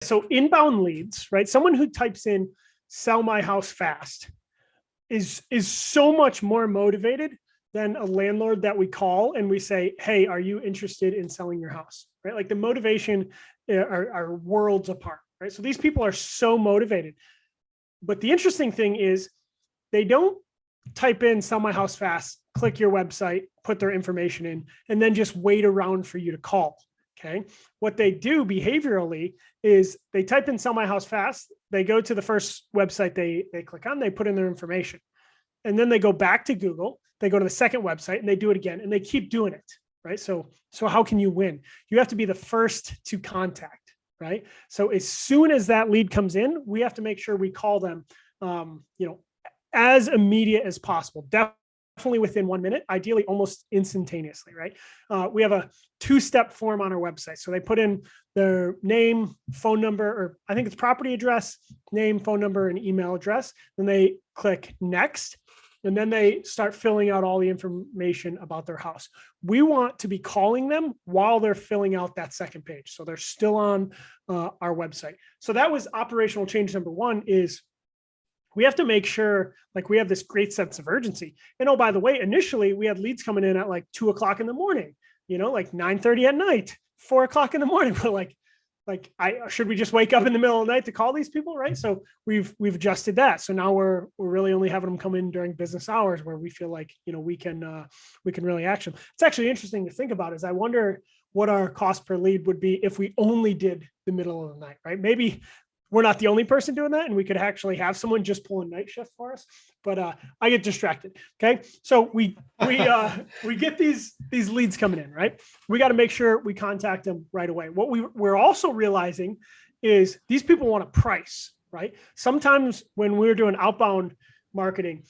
So inbound leads, right? Someone who types in "sell my house fast" is so much more motivated than a landlord that we call and we say, "Hey, are you interested in selling your house?" Right? Like the motivation are worlds apart, right? So these people are so motivated. But the interesting thing is they don't type in "sell my house fast," click your website, put their information in, and then just wait around for you to call. Okay. What they do behaviorally is they type in "sell my house fast." They go to the first website they click on, they put in their information. And then they go back to Google, they go to the second website and they do it again and they keep doing it. Right. So how can you win? You have to be the first to contact. Right. So as soon as that lead comes in, we have to make sure we call them, as immediate as possible. Definitely within 1 minute, ideally almost instantaneously, right? We have a 2-step form on our website. So they put in their name, phone number, or I think it's property address, name, phone number, and email address. Then they click next, and then they start filling out all the information about their house. We want to be calling them while they're filling out that second page. So they're still on our website. So that was operational change number 1 is we have to make sure like we have this great sense of urgency. And oh, by the way, initially we had leads coming in at like 2:00 in the morning, like 9:30 at night, 4:00 in the morning. We're should we just wake up in the middle of the night to call these people? Right. So we've adjusted that. So now we're really only having them come in during business hours where we feel like, we can really action. It's actually interesting to think about is I wonder what our cost per lead would be if we only did the middle of the night, right? Maybe we're not the only person doing that, and we could actually have someone just pull a night shift for us. But I get distracted. Okay, so we get these leads coming in, right? We got to make sure we contact them right away. What we're also realizing is these people want a price, right? Sometimes when we're doing outbound marketing,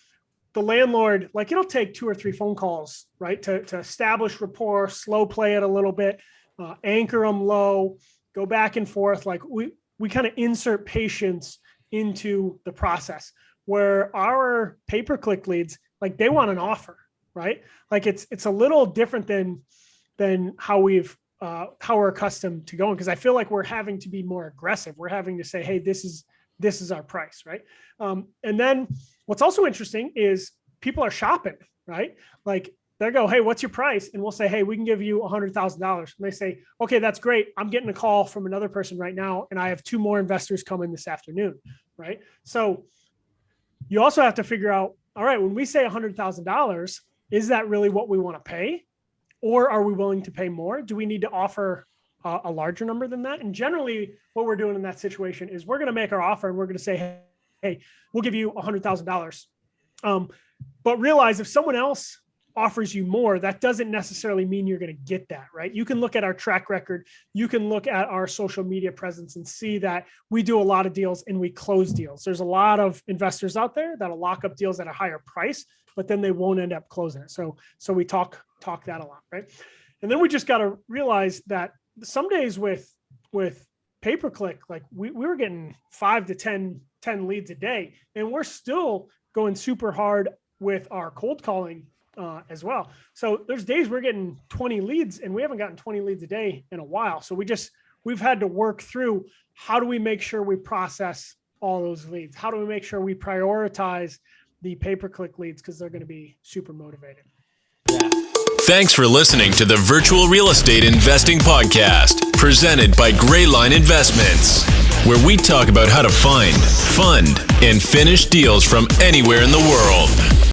the landlord, it'll take 2 or 3 phone calls, right, to establish rapport, slow play it a little bit, anchor them low, go back and forth. We kind of insert patience into the process where our pay-per-click leads, they want an offer, right? It's a little different than how we're accustomed to going. Cause I feel like we're having to be more aggressive. We're having to say, hey, this is our price. Right. And then what's also interesting is people are shopping, right? They go, hey, what's your price? And we'll say, hey, we can give you $100,000. And they say, okay, that's great. I'm getting a call from another person right now. And I have 2 more investors coming this afternoon. Right. So you also have to figure out, all right, when we say $100,000, is that really what we want to pay? Or are we willing to pay more? Do we need to offer a larger number than that? And generally what we're doing in that situation is we're going to make our offer and we're going to say, hey, we'll give you $100,000. But realize if someone else offers you more, that doesn't necessarily mean you're going to get that, right? You can look at our track record. You can look at our social media presence and see that we do a lot of deals and we close deals. There's a lot of investors out there that'll lock up deals at a higher price, but then they won't end up closing it. So we talk that a lot, right? And then we just got to realize that some days with pay-per-click, we were getting 5 to 10 leads a day, and we're still going super hard with our cold calling as well. So there's days we're getting 20 leads and we haven't gotten 20 leads a day in a while. So we've had to work through how do we make sure we process all those leads? How do we make sure we prioritize the pay-per-click leads? Because they're going to be super motivated. Yeah. Thanks for listening to the Virtual Real Estate Investing Podcast, presented by Greyline Investments, where we talk about how to find, fund, and finish deals from anywhere in the world.